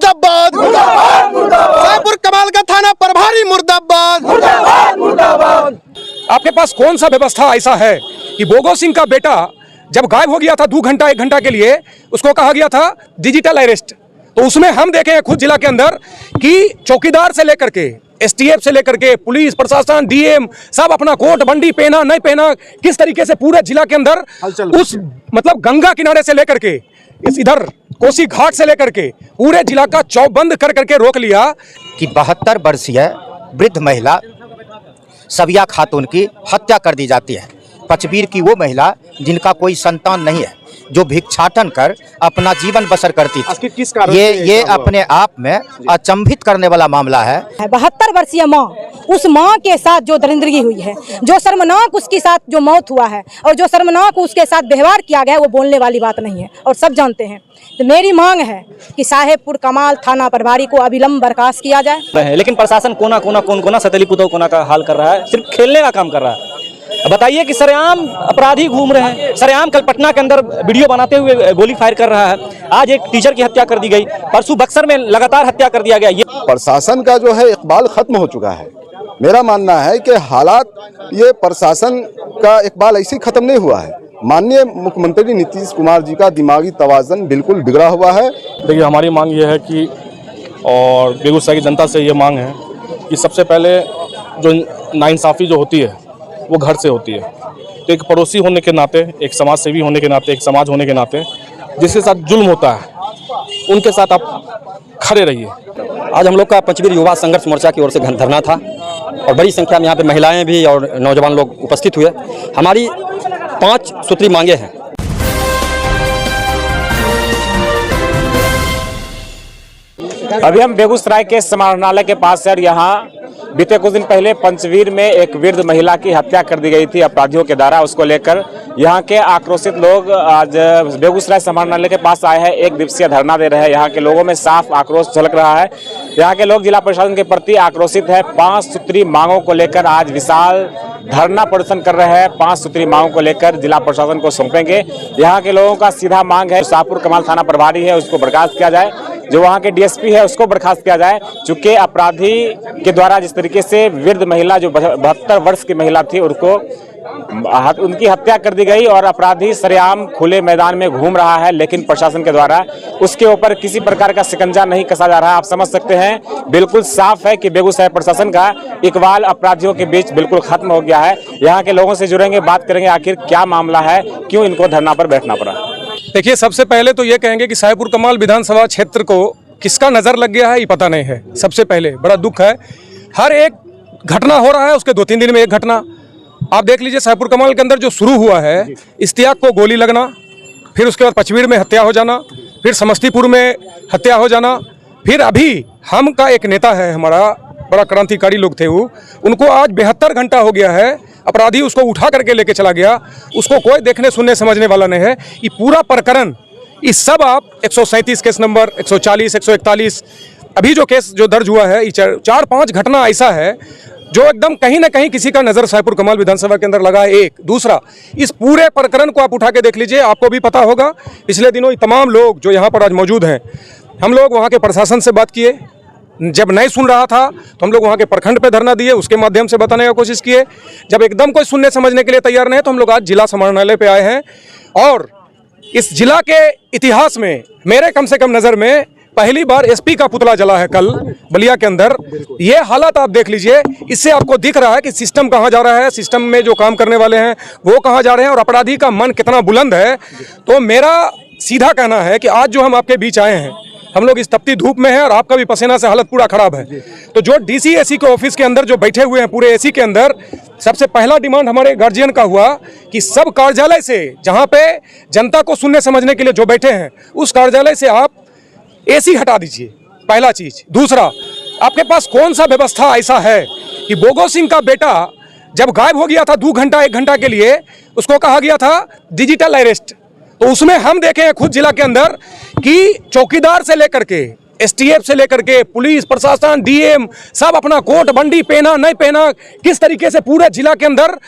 मुर्दाबाद, साहेबपुर कमाल का थाना प्रभारी मुर्दाबाद, आपके पास कौन सा व्यवस्था ऐसा है कि बोगो सिंह का बेटा जब गायब हो गया था 2 घंटा 1 घंटा के लिए, उसको कहा गया था डिजिटल अरेस्ट। तो उसमें हम देखे हैं खुद जिला के अंदर कि चौकीदार से लेकर के एसटीएफ से लेकर के पुलिस प्रशासन डीएम सब अपना कोट बंडी पहना नहीं पहना, किस तरीके से पूरे जिला के अंदर उस मतलब गंगा किनारे से लेकर के इस इधर कोसी घाट से लेकर के पूरे जिला का चौबंद कर करके रोक लिया कि 72 वर्षीय वृद्ध महिला सबिया खातून की हत्या कर दी जाती है। पचबीर की वो महिला जिनका कोई संतान नहीं है, जो भिक्षाटन कर अपना जीवन बसर करती थी। किस कारण ये अपने आप में अचंभित करने वाला मामला है। 72 वर्षीय माँ, उस माँ के साथ जो दरिंदगी हुई है, जो शर्मनाक उसके साथ जो मौत हुआ है और जो शर्मनाक उसके साथ व्यवहार किया गया है, वो बोलने वाली बात नहीं है और सब जानते हैं। तो मेरी मांग है कि साहेबपुर कमाल थाना प्रभारी को अविलंब बर्खास्त किया जाए। लेकिन प्रशासन कोना सतली पुतौ कोना का हाल कर रहा है, सिर्फ खेलने का काम कर रहा है। बताइए कि सरेआम अपराधी घूम रहे हैं, सरेआम कल पटना के अंदर वीडियो बनाते हुए गोली फायर कर रहा है। आज एक टीचर की हत्या कर दी गई, परसों बक्सर में लगातार हत्या कर दिया गया। ये प्रशासन का जो है इकबाल खत्म हो चुका है। मेरा मानना है कि हालात ये प्रशासन का इकबाल ऐसे ही खत्म नहीं हुआ है। माननीय मुख्यमंत्री नीतीश कुमार जी का दिमागी तवाज़न बिल्कुल बिगड़ा हुआ है। देखिए, हमारी मांग ये है कि, और बेगूसराय की जनता से ये मांग है कि सबसे पहले जो नाइंसाफ़ी जो होती है वो घर से होती है। तो एक पड़ोसी होने के नाते, एक समाज सेवी होने के नाते, एक समाज होने के नाते जिसके साथ जुल्म होता है उनके साथ आप खड़े रहिए। आज हम लोग का पंचवीर युवा संघर्ष मोर्चा की ओर से धरना था और बड़ी संख्या में यहाँ पे महिलाएं भी और नौजवान लोग उपस्थित हुए। हमारी 5 सूत्री मांगे हैं। अभी हम बेगूसराय के समाहरणालय के पास है। यहाँ बीते कुछ दिन पहले पंचवीर में एक वृद्ध महिला की हत्या कर दी गई थी अपराधियों के द्वारा। उसको लेकर यहाँ के आक्रोशित लोग आज बेगूसराय समाहरणालय के पास आए हैं, 1 दिवसीय धरना दे रहे हैं। यहाँ के लोगों में साफ आक्रोश झलक रहा है। यहाँ के लोग जिला प्रशासन के प्रति आक्रोशित है। 5 सूत्री मांगों को लेकर आज विशाल धरना प्रदर्शन कर रहे हैं। 5 सूत्री मांगों को लेकर जिला प्रशासन को सौंपेंगे। यहाँ के लोगों का सीधा मांग है, शाहपुर कमाल थाना प्रभारी है उसको बर्खास्त किया जाए, जो वहाँ के डीएसपी है उसको बर्खास्त किया जाए। चूंकि अपराधी के द्वारा जिस तरीके से वृद्ध महिला जो 72 वर्ष की महिला थी उनकी हत्या कर दी गई और अपराधी सरेआम खुले मैदान में घूम रहा है, लेकिन प्रशासन के द्वारा उसके ऊपर किसी प्रकार का शिकंजा नहीं कसा जा रहा है। आप समझ सकते हैं, बिल्कुल साफ है कि बेगूसराय प्रशासन का इकबाल अपराधियों के बीच बिल्कुल खत्म हो गया है। यहाँ के लोगों से जुड़ेंगे, बात करेंगे आखिर क्या मामला है, क्यों इनको धरना पर बैठना पड़ा। देखिए, सबसे पहले तो ये कहेंगे कि साहेबपुर कमाल विधानसभा क्षेत्र को किसका नजर लग गया है ये पता नहीं है। सबसे पहले बड़ा दुख है, हर एक घटना हो रहा है उसके 2-3 दिन में एक घटना। आप देख लीजिए, साहेबपुर कमाल के अंदर जो शुरू हुआ है, इश्तियाक को गोली लगना, फिर उसके बाद पचवीर में हत्या हो जाना, फिर समस्तीपुर में हत्या हो जाना, फिर अभी हम का एक नेता है हमारा, बड़ा क्रांतिकारी लोग थे वो, उनको आज 72 घंटा हो गया है, अपराधी उसको उठा करके लेके चला गया, उसको कोई देखने सुनने समझने वाला नहीं है। ये पूरा प्रकरण, इस सब आप 137 केस नंबर 140 141 अभी जो केस जो दर्ज हुआ है, 4-5 घटना ऐसा है जो एकदम कहीं ना कहीं किसी का नज़र साहेबपुर कमाल विधानसभा के अंदर लगा है। एक दूसरा, इस पूरे प्रकरण को आप उठा के देख लीजिए, आपको भी पता होगा। पिछले दिनों ये तमाम लोग जो यहाँ पर आज मौजूद हैं, हम लोग वहाँ के प्रशासन से बात किए, जब नहीं सुन रहा था तो हम लोग वहाँ के प्रखंड पे धरना दिए, उसके माध्यम से बताने की कोशिश किए। जब एकदम कोई सुनने समझने के लिए तैयार नहीं तो हम लोग आज जिला समाहरणालय पे आए हैं। और इस जिला के इतिहास में मेरे कम से कम नज़र में पहली बार एसपी का पुतला जला है कल बलिया के अंदर। ये हालत आप देख लीजिए, इससे आपको दिख रहा है कि सिस्टम कहाँ जा रहा है, सिस्टम में जो काम करने वाले हैं वो कहाँ जा रहे हैं और अपराधी का मन कितना बुलंद है। तो मेरा सीधा कहना है कि आज जो हम आपके बीच आए हैं, हम लोग इस तपती धूप में हैं और आपका भी पसीना से हालत पूरा खराब है। तो जो डीसी एसी के ऑफिस के अंदर जो बैठे हुए हैं पूरे एसी के अंदर, सबसे पहला डिमांड हमारे गार्जियन का हुआ कि सब कार्यालय से, जहाँ पे जनता को सुनने समझने के लिए जो बैठे हैं, उस कार्यालय से आप एसी हटा दीजिए, पहला चीज। दूसरा, आपके पास कौन सा व्यवस्था ऐसा है कि बोगो सिंह का बेटा जब गायब हो गया था 2 घंटा 1 घंटा के लिए, उसको कहा गया था डिजिटल अरेस्ट। तो उसमें हम देखे हैं खुद जिला के अंदर कि चौकीदार से लेकर के एसटीएफ से लेकर के पुलिस प्रशासन डीएम सब अपना कोट बंडी पहना नहीं पहना, किस तरीके से पूरे जिला के अंदर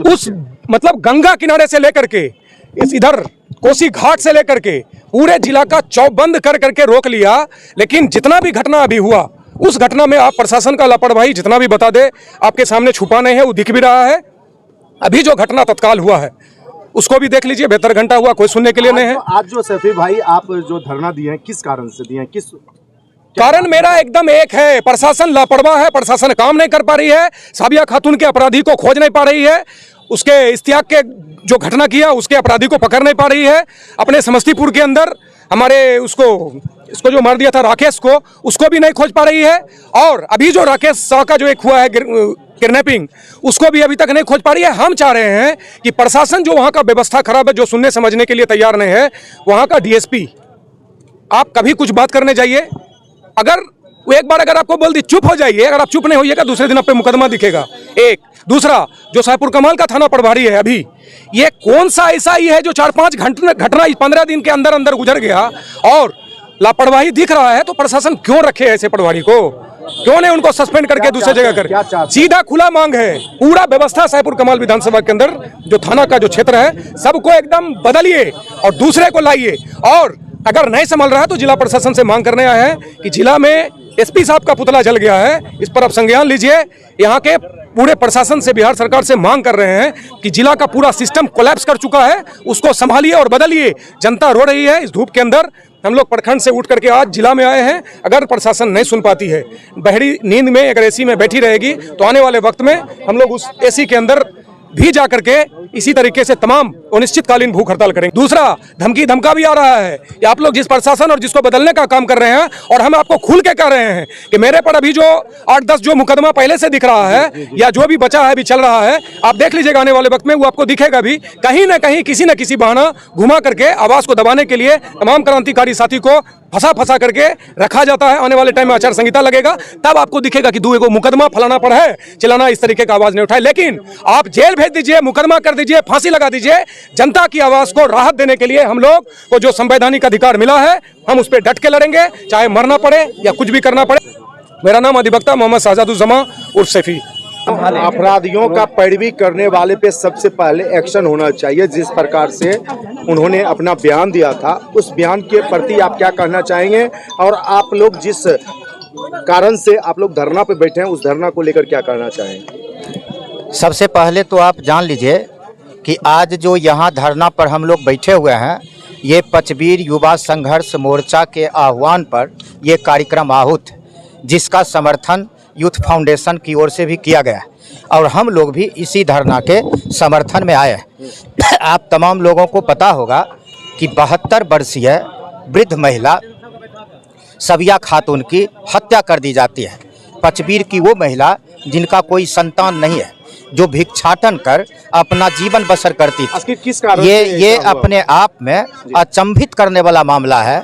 उस मतलब गंगा किनारे से लेकर के इस इधर कोसी घाट से लेकर के पूरे जिला का चौबंद कर करके रोक लिया। लेकिन जितना भी घटना अभी हुआ, उस घटना में आप प्रशासन का लापरवाही जितना भी बता दे, आपके सामने छुपा नहीं है, वो दिख भी रहा है। अभी जो घटना तत्काल हुआ है उसको भी देख लीजिए, 72 घंटा हुआ, कोई सुनने के लिए नहीं है। आज जो सैफी भाई आप जो धरना दिए हैं, किस कारण से दिए हैं? किस कारण मेरा एकदम एक है, प्रशासन लापरवाह है, प्रशासन काम नहीं कर पा रही है, साबिया खातून के अपराधी को खोज नहीं पा रही है, उसके इस्तियाक के जो घटना किया उसके अपराधी को पकड़ नहीं पा रही है। अपने समस्तीपुर के अंदर हमारे इसको जो मार दिया था राकेश को, उसको भी नहीं खोज पा रही है। और अभी जो राकेश साह का जो एक हुआ है किडनैपिंग, उसको भी अभी तक नहीं खोज पा रही है। हम चाह रहे हैं कि प्रशासन जो वहाँ का व्यवस्था खराब है, जो सुनने समझने के लिए तैयार नहीं है, वहाँ का डीएसपी आप कभी कुछ बात करने जाइए, अगर वो एक बार अगर आपको बोल दी चुप हो जाइए, अगर आप चुप नहीं होइएगा दूसरे दिन आप पे मुकदमा दिखेगा। एक दूसरा, जो साहेबपुर कमाल का थाना प्रभारी है, अभी ये कौन सा ऐसा ही है जो 4-5 घटना 15 दिन के अंदर अंदर गुजर गया और लापरवाही दिख रहा है, तो प्रशासन क्यों रखे ऐसे प्रभारी को? क्यों नहीं उनको सस्पेंड करके दूसरे जगह कर? सीधा खुला मांग है, पूरा व्यवस्था साहेबपुर कमाल विधानसभा के अंदर जो थाना का जो क्षेत्र है, सबको एकदम बदलिए और दूसरे को लाइए। और अगर नहीं संभल रहा है तो जिला प्रशासन से मांग करने आए हैं कि जिला में एसपी साहब का पुतला जल गया है, इस पर आप संज्ञान लीजिए। यहाँ के पूरे प्रशासन से, बिहार सरकार से मांग कर रहे हैं कि जिला का पूरा सिस्टम कोलैप्स कर चुका है, उसको संभालिए और बदलिए। जनता रो रही है इस धूप के अंदर। हम लोग प्रखंड से उठ करके आज जिला में आए हैं। अगर प्रशासन नहीं सुन पाती है, बहरी नींद में अगर एसी में बैठी रहेगी, तो आने वाले वक्त में हम लोग उस एसी के अंदर भी जा करके इसी तरीके से तमाम अनिश्चितकालीन भूख हड़ताल करेंगे। दूसरा, धमकी धमका भी आ रहा है कि आप लोग जिस प्रशासन और जिसको बदलने का काम कर रहे हैं, और हम आपको खुल के कह रहे हैं कि मेरे पर अभी जो 8-10 जो मुकदमा पहले से दिख रहा है या जो भी बचा है, भी चल रहा है, आप देख लीजिएगा आने वाले वक्त में वो आपको दिखेगा भी। कहीं ना कहीं किसी न किसी बहाना घुमा करके आवाज को दबाने के लिए तमाम क्रांतिकारी साथी को फंसा करके रखा जाता है। आने वाले टाइम में आचार संहिता लगेगा, तब आपको दिखेगा कि दो मुकदमा फलाना पड़ा है, चलाना इस तरीके का आवाज नहीं उठाए। लेकिन आप जेल भेज दीजिए, मुकदमा कर दीजिए, फांसी लगा दीजिए, जनता की आवाज को राहत देने के लिए हम लोग को जो संवैधानिक अधिकार मिला है, हम उस पर डट के लड़ेंगे, चाहे मरना पड़े या कुछ भी करना पड़े। मेरा नाम अधिवक्ता मोहम्मद शाहजादुज्जमा उर्फ सैफी। अपराधियों का पैरवी करने वाले पे सबसे पहले एक्शन होना चाहिए। जिस प्रकार से उन्होंने अपना बयान दिया था, उस बयान के प्रति आप क्या कहना चाहेंगे? और आप लोग जिस कारण से आप लोग धरना पे बैठे हैं, उस धरना को लेकर क्या कहना चाहेंगे? सबसे पहले तो आप जान लीजिए कि आज जो यहाँ धरना पर हम लोग बैठे हुए हैं, ये पचबीर युवा संघर्ष मोर्चा के आह्वान पर ये कार्यक्रम आहूत, जिसका समर्थन यूथ फाउंडेशन की ओर से भी किया गया और हम लोग भी इसी धरना के समर्थन में आए हैं। आप तमाम लोगों को पता होगा कि 72 वर्षीय वृद्ध महिला सबिया खातून की हत्या कर दी जाती है। पचबीर की वो महिला जिनका कोई संतान नहीं है, जो भिक्षाटन कर अपना जीवन बसर करती थी। किस कारण ये अपने आप में अचंभित करने वाला मामला है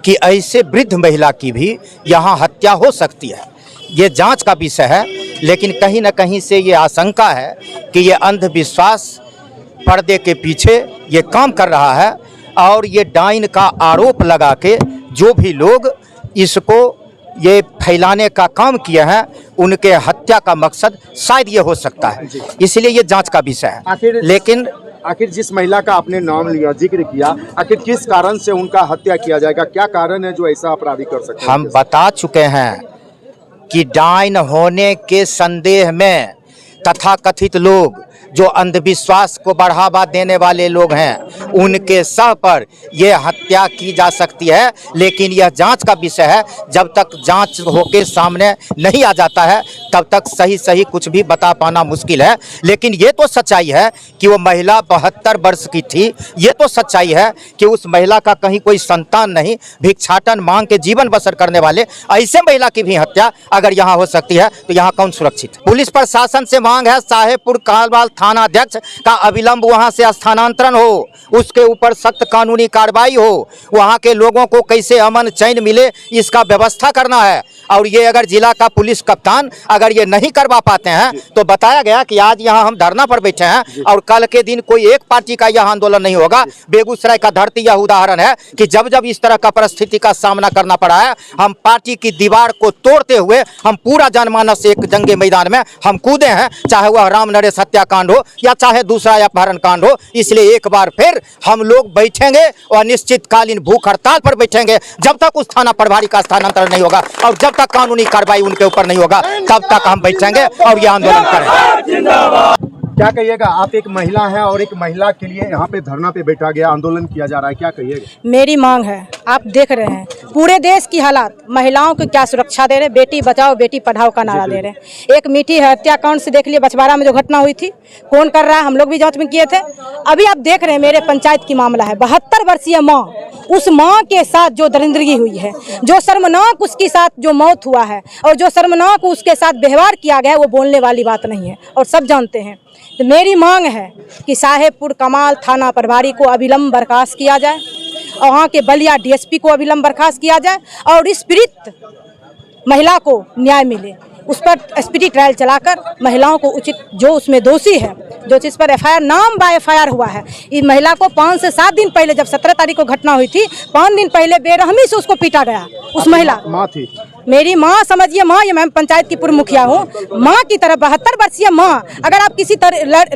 कि ऐसे वृद्ध महिला की भी यहाँ हत्या हो सकती है। ये जांच का विषय है, लेकिन कहीं न कहीं से ये आशंका है कि ये अंधविश्वास पर्दे के पीछे ये काम कर रहा है और ये डाइन का आरोप लगा के जो भी लोग इसको ये फैलाने का काम किए हैं, उनके हत्या का मकसद शायद ये हो सकता है। इसलिए ये जांच का विषय है। लेकिन आखिर जिस महिला का आपने नाम लिया, जिक्र किया, आखिर किस कारण से उनका हत्या किया जाएगा? क्या कारण है जो ऐसा अपराधी कर सकते हैं? हम बता चुके हैं कि डाइन होने के संदेह में तथाकथित लोग जो अंधविश्वास को बढ़ावा देने वाले लोग हैं, उनके सह पर यह हत्या की जा सकती है। लेकिन यह जांच का विषय है। जब तक जांच होके सामने नहीं आ जाता है, तब तक सही कुछ भी बता पाना मुश्किल है। लेकिन ये तो सच्चाई है कि वो महिला 72 वर्ष की थी। ये तो सच्चाई है कि उस महिला का कहीं कोई संतान नहीं, भिक्षाटन मांग के जीवन बसर करने वाले ऐसे महिला की भी हत्या अगर यहाँ हो सकती है, तो यहाँ कौन सुरक्षित है? पुलिस प्रशासन से मांग है, साहेबपुर कालवाल थाना अध्यक्ष का अविलंब वहां से स्थानांतरण हो, उसके ऊपर सख्त कानूनी कार्रवाई हो, वहां के लोगों को कैसे अमन चैन मिले इसका व्यवस्था करना है। और ये अगर जिला का पुलिस कप्तान अगर ये नहीं करवा पाते हैं तो बताया गया कि आज यहाँ हम धरना पर बैठे हैं और कल के दिन कोई एक पार्टी का यह आंदोलन नहीं होगा। बेगूसराय का धरती यह उदाहरण है कि जब जब इस तरह का परिस्थिति का सामना करना पड़ा है, हम पार्टी की दीवार को तोड़ते हुए हम पूरा जनमानस एक जंगे मैदान में हम कूदे हैं, चाहे वह राम नरेश हत्याकांड हो या चाहे दूसरा अपहरण कांड हो। इसलिए एक बार फिर हम लोग बैठेंगे और निश्चितकालीन भूख हड़ताल पर बैठेंगे जब तक उस थाना प्रभारी का स्थानांतरण नहीं होगा और जब तक कानूनी कार्रवाई उनके ऊपर नहीं होगा तब तक हम बैठेंगे और ये आंदोलन करेंगे। क्या कहिएगा, आप एक महिला हैं और एक महिला के लिए यहाँ पे धरना पे बैठा गया, आंदोलन किया जा रहा है, क्या कहिएगा? मेरी मांग है, आप देख रहे हैं पूरे देश की हालात, महिलाओं को क्या सुरक्षा दे रहे, बेटी बचाओ बेटी पढ़ाओ का नारा दे रहे। एक मीठी हत्याकांड से देख लिए बछवाड़ा में जो घटना हुई थी, कौन कर रहा है, हम लोग भी जांच में किए थे। अभी आप देख रहे हैं मेरे पंचायत की मामला है, 72 वर्षीय माँ, उस माँ के साथ जो दरिंदगी हुई है, जो शर्मनाक उसके साथ जो मौत हुआ है और जो शर्मनाक उसके साथ व्यवहार किया गया है, वो बोलने वाली बात नहीं है और सब जानते हैं। तो मेरी मांग है कि साहेबपुर कमाल थाना प्रभारी को अविलंब बर्खास्त किया जाए और वहाँ के बलिया डीएसपी को अविलंब बर्खास्त किया जाए और इस पीड़ित महिला को न्याय मिले। उस पर स्पीडी ट्रायल चलाकर महिलाओं को उचित, जो उसमें दोषी है, जो जिस पर एफआईआर नाम बा एफआईआर हुआ है, इस महिला को 5 से 7 दिन पहले, जब 17 तारीख को घटना हुई थी, 5 दिन पहले बेरहमी से उसको पीटा गया। उस महिला माँ थी, मेरी माँ समझिए, माँ, ये मैं पंचायत की पूर्व मुखिया हूँ, माँ की तरह 72 वर्षीय माँ, अगर आप किसी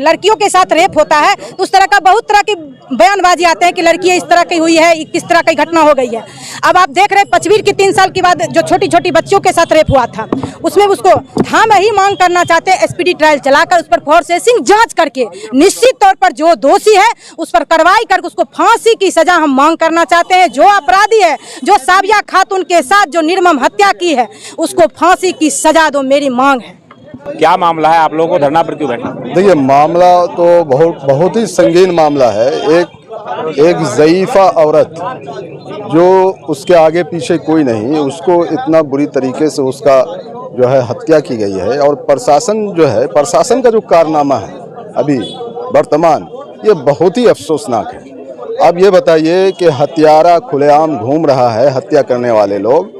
लड़कियों के साथ रेप होता है तो उस तरह का बहुत तरह की बयानबाजी आते हैं कि लड़की इस तरह की हुई है, किस तरह की घटना हो गई है। अब आप देख रहे हैं पचवीर की 3 साल के बाद जो छोटी छोटी बच्चियों के साथ रेप हुआ था, उसमें उसको हम यही मांग करना चाहते हैं, स्पीडी ट्रायल चलाकर उस पर फोरेंसिक जांच करके निश्चित तौर पर जो दोषी है उस पर कार्रवाई करके उसको फांसी की सजा हम मांग करना चाहते हैं। जो अपराधी है, जो साबिया खातून के साथ जो निर्मम हत्या की है, उसको फांसी की सजा दो, मेरी मांग है। क्या मामला है, आप लोगों को धरना पर क्यों बैठना? देखिए, मामला तो बहुत ही संगीन मामला है। एक ज़ईफ़ा औरत जो उसके आगे पीछे कोई नहीं, उसको इतना बुरी तरीके से उसका जो है हत्या की गई है और प्रशासन जो है, प्रशासन का जो कारनामा है अभी वर्तमान, ये बहुत ही अफसोसनाक है। अब ये बताइए कि हत्यारा खुलेआम घूम रहा है, हत्या करने वाले लोग,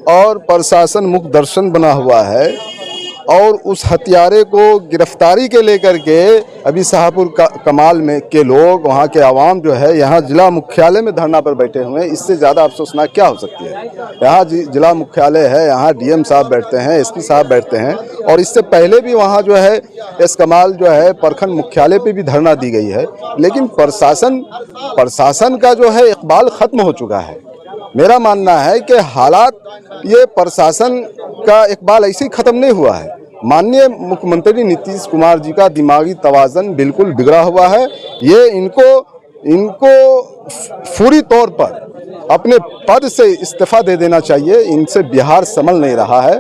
और प्रशासन मुख दर्शन बना हुआ है और उस हत्यारे को गिरफ्तारी के लेकर के अभी शाहपुर कमाल में के लोग, वहाँ के आवाम जो है यहाँ जिला मुख्यालय में धरना पर बैठे हुए हैं। इससे ज़्यादा अफसोसनाक क्या हो सकती है? यहाँ जिला मुख्यालय है, यहाँ डीएम साहब बैठते हैं, एसपी साहब बैठते हैं, और इससे पहले भी वहाँ जो है एस कमाल जो है प्रखंड मुख्यालय पे भी धरना दी गई है। लेकिन प्रशासन का जो है इकबाल ख़त्म हो चुका है। मेरा मानना है कि हालात, ये प्रशासन का इकबाल ऐसे ही ख़त्म नहीं हुआ है। माननीय मुख्यमंत्री नीतीश कुमार जी का दिमागी तवाज़न बिल्कुल बिगड़ा हुआ है। ये इनको पूरी तौर पर अपने पद से इस्तीफा दे देना चाहिए। इनसे बिहार संभल नहीं रहा है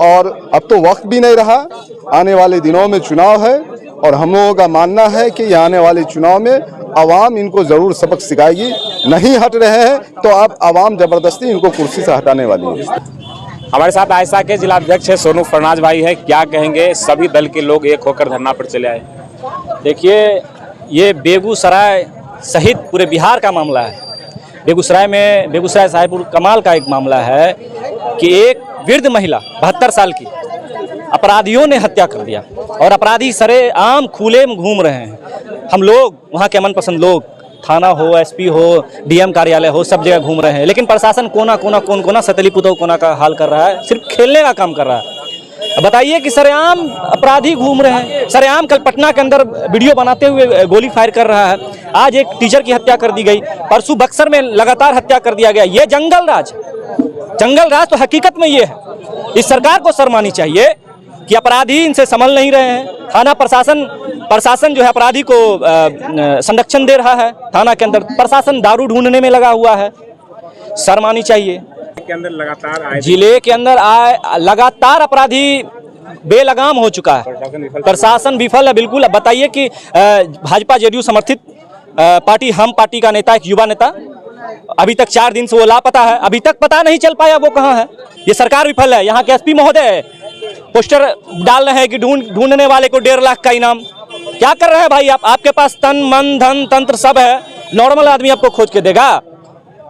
और अब तो वक्त भी नहीं रहा। आने वाले दिनों में चुनाव है और हम लोगों का मानना है कि आने वाले चुनाव में आवाम इनको ज़रूर सबक सिखाएगी। नहीं हट रहे हैं तो अब आवाम ज़बरदस्ती इनको कुर्सी से हटाने वाली है। हमारे साथ आयशा के जिला अध्यक्ष है सोनू फरनाज भाई है। क्या कहेंगे, सभी दल के लोग एक होकर धरना पर चले आए? देखिए, ये बेगूसराय सहित पूरे बिहार का मामला है। बेगूसराय साहेबपुर कमाल का एक मामला है कि एक वृद्ध महिला 72 साल की अपराधियों ने हत्या कर दिया और अपराधी सरेआम खुले में घूम रहे हैं। हम लोग, वहाँ के मनपसंद लोग, थाना हो, एसपी हो, डीएम कार्यालय हो, सब जगह घूम रहे हैं, लेकिन प्रशासन कोना कोना सतली पुतौ कोना का हाल कर रहा है, सिर्फ खेलने का काम कर रहा है। बताइए कि सरेआम अपराधी घूम रहे हैं। सरेआम कल पटना के अंदर वीडियो बनाते हुए गोली फायर कर रहा है। आज एक टीचर की हत्या कर दी गई, परसों बक्सर में लगातार हत्या कर दिया गया। ये जंगल राज तो हकीकत में ये है। इस सरकार को शर्म आनी चाहिए कि अपराधी इनसे संभल नहीं रहे हैं। थाना प्रशासन जो है अपराधी को संरक्षण दे रहा है। थाना के अंदर प्रशासन दारू ढूंढने में लगा हुआ है, शर्म आनी चाहिए। के अंदर लगातार जिले के अंदर लगातार अपराधी बेलगाम हो चुका है। प्रशासन विफल है बिल्कुल। अब बताइए कि भाजपा जेडीयू समर्थित पार्टी हम पार्टी का नेता, एक युवा नेता, अभी तक 4 दिन से वो लापता है। अभी तक पता नहीं चल पाया वो कहाँ है। ये सरकार विफल है। यहाँ के एसपी महोदय पोस्टर डाल रहे हैं कि ढूंढने वाले को 1.5 लाख का इनाम। क्या कर रहे हैं भाई आप? आपके पास तन मन धन तंत्र सब है, नॉर्मल आदमी आपको खोज के देगा?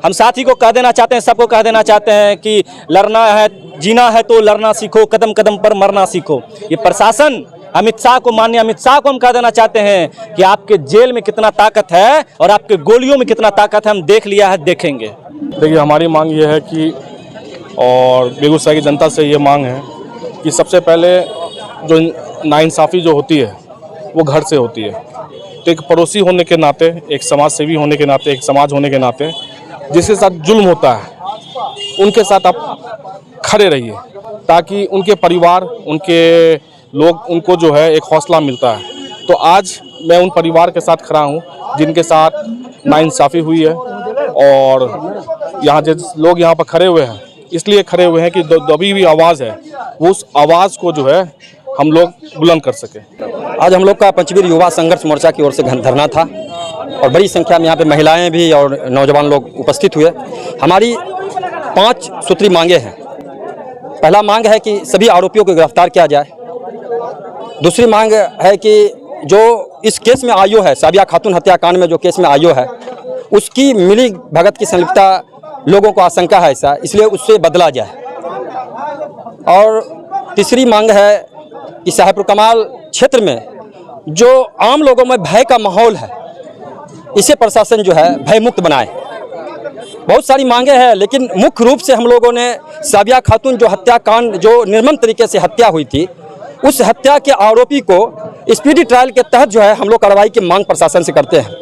हम साथी को कह देना चाहते हैं, सबको कह देना चाहते हैं कि लड़ना है, जीना है तो लड़ना सीखो, कदम कदम पर मरना सीखो। ये प्रशासन अमित शाह को, माननीय अमित शाह को हम कह देना चाहते हैं कि आपके जेल में कितना ताकत है और आपके गोलियों में कितना ताकत है, हम देख लिया है, देखेंगे। देखिए, हमारी मांग ये है कि, और बेगूसराय की जनता से ये मांग है कि सबसे पहले जो नाइंसाफ़ी जो होती है वो घर से होती है। तो एक पड़ोसी होने के नाते, एक समाज सेवी होने के नाते, एक समाज होने के नाते जिसके साथ जुल्म होता है उनके साथ आप खड़े रहिए, ताकि उनके परिवार, उनके लोग, उनको जो है एक हौसला मिलता है। तो आज मैं उन परिवार के साथ खड़ा हूँ जिनके साथ नाइंसाफ़ी हुई है, और यहाँ जिस लोग यहाँ पर खड़े हुए हैं इसलिए खड़े हुए हैं कि दबी हुई आवाज़ है, वो उस आवाज़ को जो है हम लोग बुलंद कर सके। आज हम लोग का पंचवीर युवा संघर्ष मोर्चा की ओर से धरना था और बड़ी संख्या में यहाँ पे महिलाएं भी और नौजवान लोग उपस्थित हुए। हमारी 5 सूत्री मांगे हैं। पहला मांग है कि सभी आरोपियों को गिरफ्तार किया जाए। दूसरी मांग है कि जो इस केस में आईओ है, साबिया खातून हत्याकांड में जो केस में आईओ है, उसकी मिली भगत की संलिप्तता लोगों को आशंका है ऐसा, इसलिए उससे बदला जाए। और तीसरी मांग है कि साहेबपुर कमाल क्षेत्र में जो आम लोगों में भय का माहौल है, इसे प्रशासन जो है भय मुक्त बनाए। बहुत सारी मांगे हैं, लेकिन मुख्य रूप से हम लोगों ने साबिया खातून जो हत्याकांड, जो निर्मम तरीके से हत्या हुई थी, उस हत्या के आरोपी को स्पीडी ट्रायल के तहत जो है हम लोग कार्रवाई की मांग प्रशासन से करते हैं।